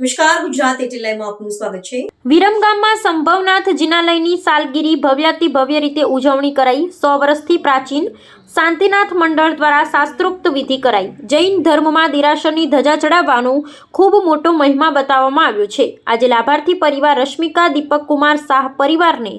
નમસ્કાર, ગુજરાત એટીલાઈવમાં આપનું સ્વાગત છે। વિરમગામમાં સંભવનાથ જિનાલયની સાલગીરી ભવ્યાતિ ભવ્ય રીતે ઉજવણી કરાઈ। 100 વર્ષથી પ્રાચીન શાંતિનાથ મંડળ દ્વારા શાસ્ત્રોક્ત વિધિ કરાઈ। જૈન ધર્મમાં દેરાસરની ધજા ચડાવવાનો ખૂબ મોટો મહિમા બતાવવામાં આવ્યો છે। આજે લાભાર્થી પરિવાર રશ્મિકા દીપક કુમાર શાહ પરિવારને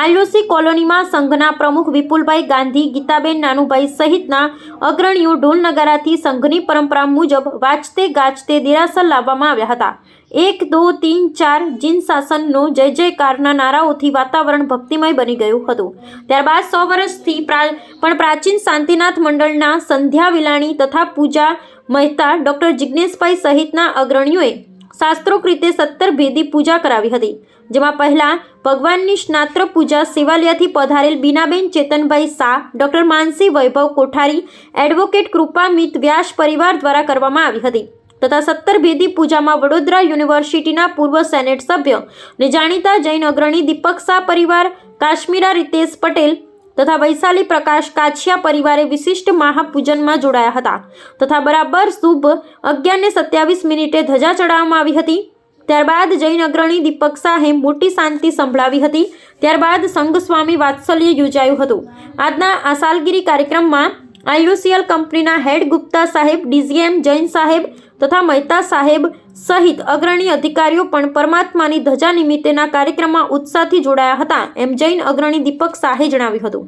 આઈઓસી કોલોનીમાં સંઘના પ્રમુખ વિપુલભાઈ ગાંધી, ગીતાબેન નાનુભાઈ સહિતના અગ્રણીઓ ઢોલ નગારાથી સંઘની પરંપરા મુજબ વાજતે ગાજતે દેરાસર લાવવામાં આવ્યા હતા। 1 2 3 4 જીન શાસનનો જય જયકારના નારાઓથી વાતાવરણ ભક્તિમય બની ગયું હતું। ત્યારબાદ 100 વર્ષથી પણ પ્રાચીન શાંતિનાથ મંડળના સંધ્યા વિલાણી તથા પૂજા મહેતા ડોક્ટર જિગ્નેશભાઈ સહિતના અગ્રણીઓએ શાસ્ત્રોક્ત રીતે 17 ભેદી પૂજા કરાવી હતી, જેમાં પહેલા ભગવાનની સ્નાત્ર પૂજા સેવાલિયાથી પધારેલ બીનાબેન ચેતનભાઈ શાહ, ડોક્ટર માનસી વૈભવ કોઠારી, એડવોકેટ કૃપામિત વ્યાસ પરિવાર દ્વારા કરવામાં આવી હતી તથા 17 ભેદી પૂજામાં વડોદરા યુનિવર્સિટીના પૂર્વ સેનેટ સભ્ય અને જાણીતા જૈન અગ્રણી દીપક શાહ પરિવાર, કાશ્મીરા રીતેશ પટેલ તથા વૈશાલી પ્રકાશ કાછિયા પરિવારે વિશિષ્ટ મહાપૂજનમાં જોડાયા હતા તથા બરાબર શુભ 11:27 ધજા ચડાવવામાં આવી હતી। ત્યારબાદ જૈન અગ્રણી દીપક શાહે મોટી શાંતિ સંભળાવી હતી। ત્યારબાદ સંઘ સ્વામી વાત્સલ્ય યોજાયું હતું। આજના આ સાલગીરી કાર્યક્રમમાં આઈયુસીએલ કંપનીના હેડ ગુપ્તા સાહેબ, ડીજીએમ જૈન સાહેબ તથા મહેતા સાહેબ સહિત અગ્રણી અધિકારીઓ પણ પરમાત્માની ધજા નિમિત્તેના કાર્યક્રમમાં ઉત્સાહથી જોડાયા હતા, એમ જૈન અગ્રણી દીપક શાહે જણાવ્યું હતું।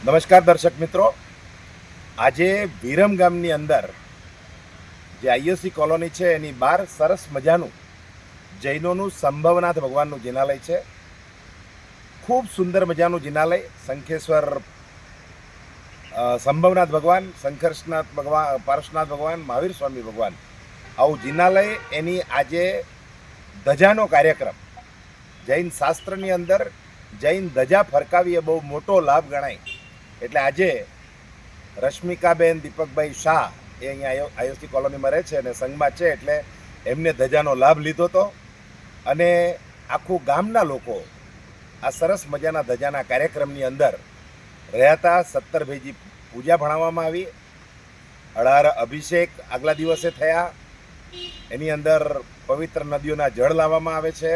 નમસ્કાર દર્શક મિત્રો, આજે વિરમગામની અંદર જે આઈઓસી કોલોની છે એની બહાર સરસ મજાનું જૈનોનું સંભવનાથ ભગવાનનું જિનાલય છે। ખૂબ સુંદર મજાનું જિનાલય, શંખેશ્વર સંભવનાથ ભગવાન, શંકરનાથ ભગવાન, પારસનાથ ભગવાન, મહાવીર સ્વામી ભગવાન, આવું જિનાલય, એની આજે ધજાનો કાર્યક્રમ જૈન શાસ્ત્રની અંદર જૈન ધજા ફરકાવી એ બહુ મોટો લાભ ગણાય। એટલે આજે રશ્મિકાબેન દીપકભાઈ શાહ એ અહીંયા આઈઓસી કોલોનીમાં રહે છે અને સંઘમાં છે, એટલે એમને ધજાનો લાભ લીધો હતો અને આખું ગામના લોકો આ સરસ મજાના ધજાના કાર્યક્રમની અંદર રહ્યા હતા। 17 ભેદી પૂજા ભણાવવામાં આવી, 18 અભિષેક આગલા દિવસે થયા, એની અંદર પવિત્ર નદીઓના જળ લાવવામાં આવે છે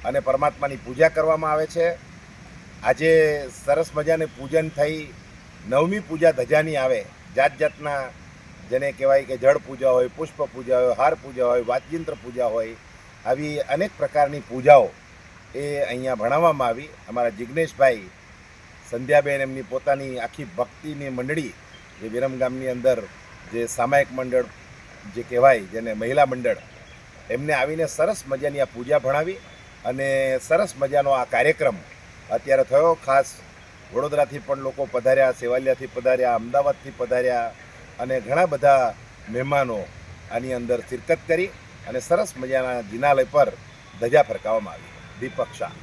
અને પરમાત્માની પૂજા કરવામાં આવે છે। આજે સરસ મજાને પૂજન થઈ, 9મી પૂજા ધજાની આવે। જાત જાતના જેને કહેવાય કે જળ પૂજા હોય, પુષ્પ પૂજા હોય, હાર પૂજા હોય, વાદ્યયંત્ર પૂજા હોય, આવી અનેક પ્રકારની પૂજાઓ એ અહીંયા ભણાવવામાં આવી। અમારા જિગ્નેશભાઈ, સંધ્યાબેન, એમની પોતાની આખી ભક્તિની મંડળી જે વિરમગામની અંદર જે સામાયિક મંડળ જે કહેવાય, જેને મહિલા મંડળ, એમને આવીને સરસ મજાની આ પૂજા ભણાવી અને સરસ મજાનો આ કાર્યક્રમ અત્યારે થયો। ખાસ વડોદરાથી પણ લોકો પધાર્યા, સેવાલિયાથી પધાર્યા, અમદાવાદથી પધાર્યા અને ઘણા બધા મહેમાનો આની અંદર શિરકત કરી અને સરસ મજાના જિનાલય પર ધજા ફરકાવવામાં આવી। દીપક શાહ।